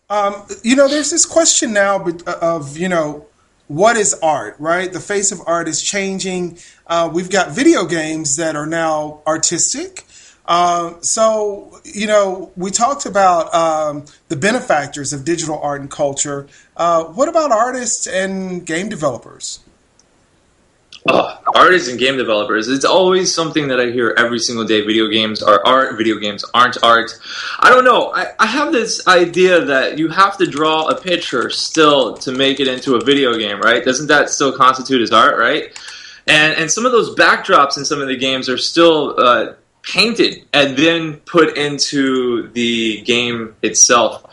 There's this question now of, what is art, right? The face of art is changing. We've got video games that are now artistic. We talked about the benefactors of digital art and culture. What about artists and game developers? Artists and game developers. It's always something that I hear every single day. Video games are art. Video games aren't art. I don't know. I have this idea that you have to draw a picture still to make it into a video game, right? Doesn't that still constitute as art, right? And some of those backdrops in some of the games are still painted and then put into the game itself.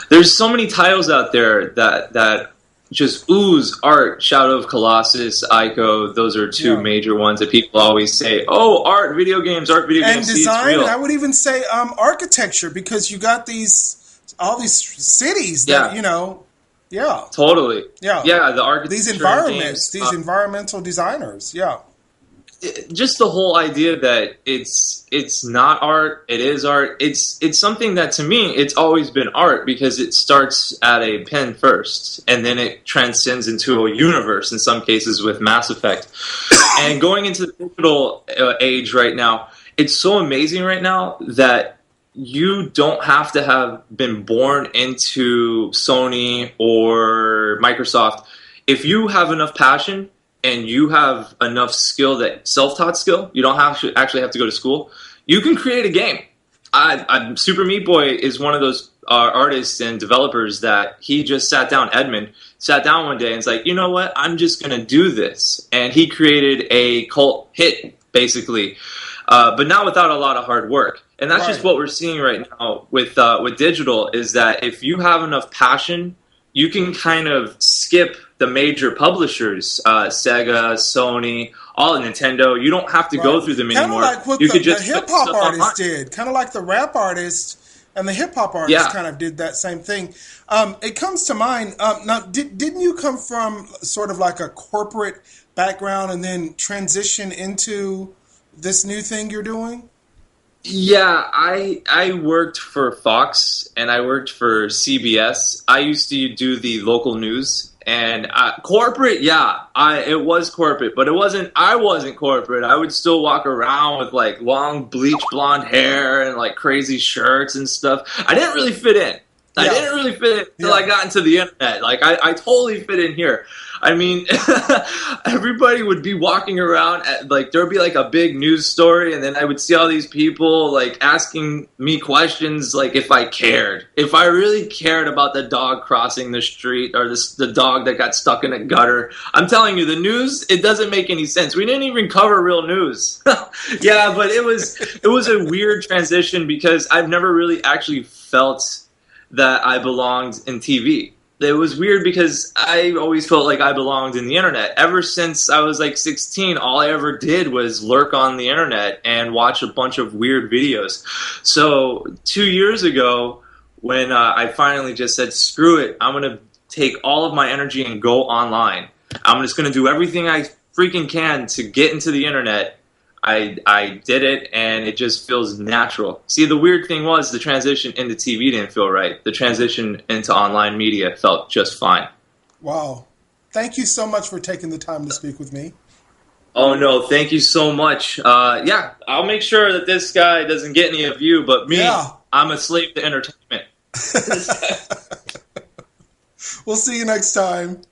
There's so many titles out there that just ooze art. Shadow of Colossus, Ico, those are two major ones that people always say, oh, art, video games, art, video games. And design, I would even say architecture, because you got all these cities that, Totally. Yeah. Yeah, the architecture. These environments, these environmental designers, just the whole idea that it's not art, it is art. It's something that, to me, it's always been art, because it starts at a pen first and then it transcends into a universe in some cases with Mass Effect. And going into the digital age right now, it's so amazing right now that you don't have to have been born into Sony or Microsoft. If you have enough passion and you have enough skill, that self-taught skill, you don't actually have to go to school, you can create a game. Super Meat Boy is one of those artists and developers that he just Edmund sat down one day and was like, you know what, I'm just going to do this. And he created a cult hit, basically, but not without a lot of hard work. And that's just what we're seeing right now with digital, is that if you have enough passion, you can kind of skip the major publishers, Sega, Sony, all Nintendo. You don't have to go through them anymore. Kind of like what the hip-hop artists did. Kind of like the rap artists and the hip-hop artists kind of did that same thing. It comes to mind, now, didn't you come from sort of like a corporate background and then transition into this new thing you're doing? Yeah, I worked for Fox and I worked for CBS. I used to do the local news, and corporate. Yeah, it was corporate, but I wasn't corporate. I would still walk around with like long bleach blonde hair and like crazy shirts and stuff. I didn't really fit in. I didn't really fit in until I got into the internet. Like I totally fit in here. I mean, everybody would be walking around like there would be like a big news story, and then I would see all these people like asking me questions, like if I really cared about the dog crossing the street or the dog that got stuck in a gutter. I'm telling you, the news, it doesn't make any sense. We didn't even cover real news. Yeah, but it was a weird transition, because I've never really actually felt that I belonged in TV. It was weird because I always felt like I belonged in the internet. Ever since I was like 16, all I ever did was lurk on the internet and watch a bunch of weird videos. So 2 years ago, when I finally just said, screw it, I'm going to take all of my energy and go online. I'm just going to do everything I freaking can to get into the internet. I did it, and it just feels natural. See, the weird thing was the transition into TV didn't feel right. The transition into online media felt just fine. Wow. Thank you so much for taking the time to speak with me. Oh, no, thank you so much. Yeah, I'll make sure that this guy doesn't get any of you, but me, I'm a slave to entertainment. We'll see you next time.